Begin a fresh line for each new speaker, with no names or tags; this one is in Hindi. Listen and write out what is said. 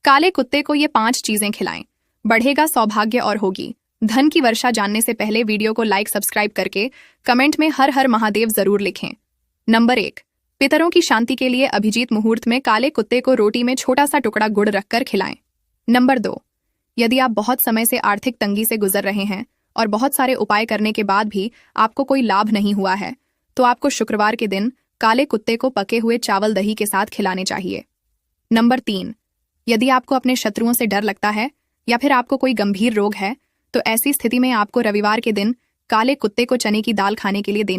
काले कुत्ते को ये 5 चीजें खिलाएं, बढ़ेगा सौभाग्य और होगी धन की वर्षा। जानने से पहले वीडियो को लाइक सब्सक्राइब करके कमेंट में हर हर महादेव जरूर लिखें। नंबर 1, पितरों की शांति के लिए अभिजीत मुहूर्त में काले कुत्ते को रोटी में छोटा सा टुकड़ा गुड़ रखकर खिलाएं। नंबर 2, यदि आप बहुत समय से आर्थिक तंगी से गुजर रहे हैं और बहुत सारे उपाय करने के बाद भी आपको कोई लाभ नहीं हुआ है, तो आपको शुक्रवार के दिन काले कुत्ते को पके हुए चावल दही के साथ खिलाने चाहिए। नंबर 3, यदि आपको अपने शत्रुओं से डर लगता है या फिर आपको कोई गंभीर रोग है, तो ऐसी स्थिति में आपको रविवार के दिन काले कुत्ते को चने की दाल खाने के लिए देना